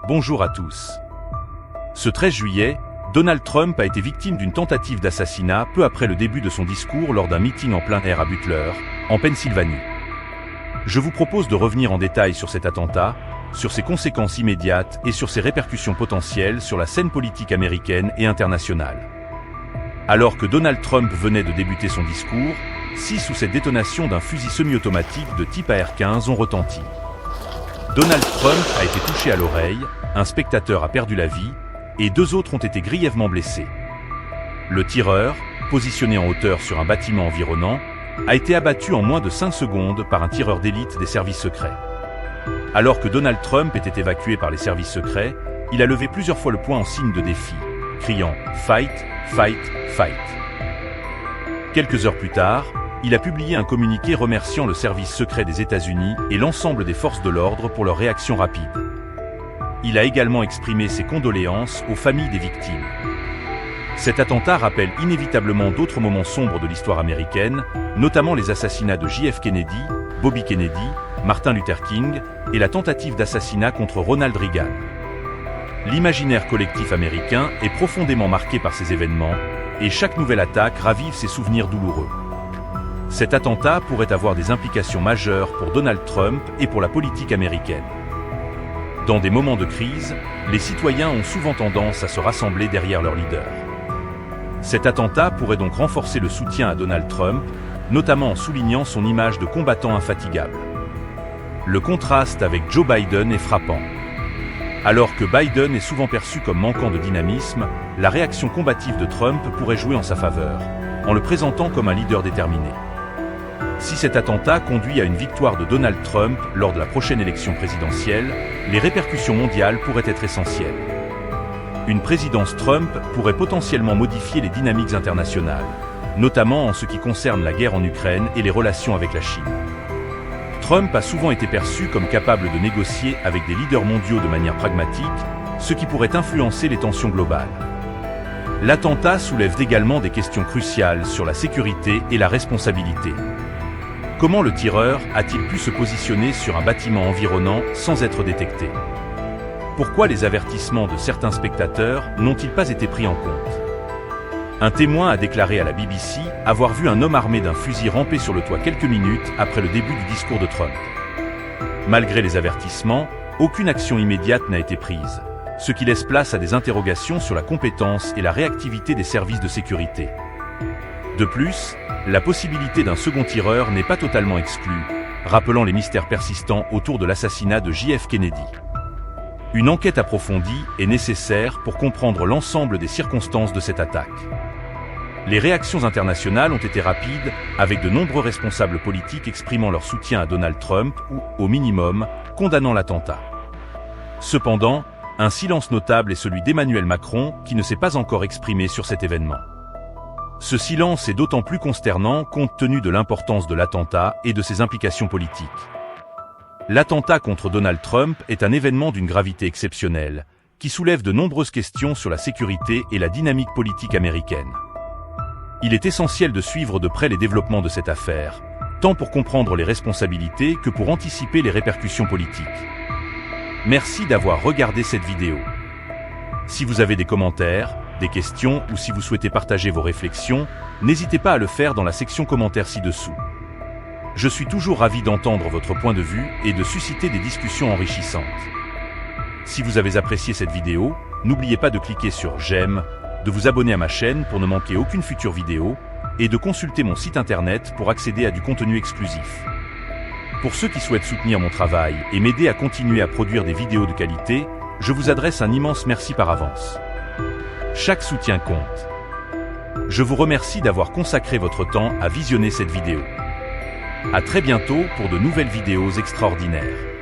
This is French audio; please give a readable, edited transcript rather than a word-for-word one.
Bonjour à tous. Ce 13 juillet, Donald Trump a été victime d'une tentative d'assassinat peu après le début de son discours lors d'un meeting en plein air à Butler, en Pennsylvanie. Je vous propose de revenir en détail sur cet attentat, sur ses conséquences immédiates et sur ses répercussions potentielles sur la scène politique américaine et internationale. Alors que Donald Trump venait de débuter son discours, 6 ou 7 détonations d'un fusil semi-automatique de type AR-15 ont retenti. Donald Trump a été touché à l'oreille, un spectateur a perdu la vie, et 2 autres ont été grièvement blessés. Le tireur, positionné en hauteur sur un bâtiment environnant, a été abattu en moins de 5 secondes par un tireur d'élite des services secrets. Alors que Donald Trump était évacué par les services secrets, il a levé plusieurs fois le poing en signe de défi, criant « Fight, fight, fight ». Quelques heures plus tard, il a publié un communiqué remerciant le service secret des États-Unis et l'ensemble des forces de l'ordre pour leur réaction rapide. Il a également exprimé ses condoléances aux familles des victimes. Cet attentat rappelle inévitablement d'autres moments sombres de l'histoire américaine, notamment les assassinats de J.F. Kennedy, Bobby Kennedy, Martin Luther King et la tentative d'assassinat contre Ronald Reagan. L'imaginaire collectif américain est profondément marqué par ces événements, et chaque nouvelle attaque ravive ses souvenirs douloureux. Cet attentat pourrait avoir des implications majeures pour Donald Trump et pour la politique américaine. Dans des moments de crise, les citoyens ont souvent tendance à se rassembler derrière leur leader. Cet attentat pourrait donc renforcer le soutien à Donald Trump, notamment en soulignant son image de combattant infatigable. Le contraste avec Joe Biden est frappant. Alors que Biden est souvent perçu comme manquant de dynamisme, la réaction combative de Trump pourrait jouer en sa faveur, en le présentant comme un leader déterminé. Si cet attentat conduit à une victoire de Donald Trump lors de la prochaine élection présidentielle, les répercussions mondiales pourraient être essentielles. Une présidence Trump pourrait potentiellement modifier les dynamiques internationales, notamment en ce qui concerne la guerre en Ukraine et les relations avec la Chine. Trump a souvent été perçu comme capable de négocier avec des leaders mondiaux de manière pragmatique, ce qui pourrait influencer les tensions globales. L'attentat soulève également des questions cruciales sur la sécurité et la responsabilité. Comment le tireur a-t-il pu se positionner sur un bâtiment environnant sans être détecté? Pourquoi les avertissements de certains spectateurs n'ont-ils pas été pris en compte? Un témoin a déclaré à la BBC avoir vu un homme armé d'un fusil ramper sur le toit quelques minutes après le début du discours de Trump. Malgré les avertissements, aucune action immédiate n'a été prise, ce qui laisse place à des interrogations sur la compétence et la réactivité des services de sécurité. De plus, la possibilité d'un second tireur n'est pas totalement exclue, rappelant les mystères persistants autour de l'assassinat de J.F. Kennedy. Une enquête approfondie est nécessaire pour comprendre l'ensemble des circonstances de cette attaque. Les réactions internationales ont été rapides, avec de nombreux responsables politiques exprimant leur soutien à Donald Trump ou, au minimum, condamnant l'attentat. Cependant, un silence notable est celui d'Emmanuel Macron, qui ne s'est pas encore exprimé sur cet événement. Ce silence est d'autant plus consternant compte tenu de l'importance de l'attentat et de ses implications politiques. L'attentat contre Donald Trump est un événement d'une gravité exceptionnelle, qui soulève de nombreuses questions sur la sécurité et la dynamique politique américaine. Il est essentiel de suivre de près les développements de cette affaire, tant pour comprendre les responsabilités que pour anticiper les répercussions politiques. Merci d'avoir regardé cette vidéo. Si vous avez des commentaires, des questions ou si vous souhaitez partager vos réflexions, n'hésitez pas à le faire dans la section commentaires ci-dessous. Je suis toujours ravi d'entendre votre point de vue et de susciter des discussions enrichissantes. Si vous avez apprécié cette vidéo, n'oubliez pas de cliquer sur « J'aime », de vous abonner à ma chaîne pour ne manquer aucune future vidéo, et de consulter mon site internet pour accéder à du contenu exclusif. Pour ceux qui souhaitent soutenir mon travail et m'aider à continuer à produire des vidéos de qualité, je vous adresse un immense merci par avance. Chaque soutien compte. Je vous remercie d'avoir consacré votre temps à visionner cette vidéo. À très bientôt pour de nouvelles vidéos extraordinaires.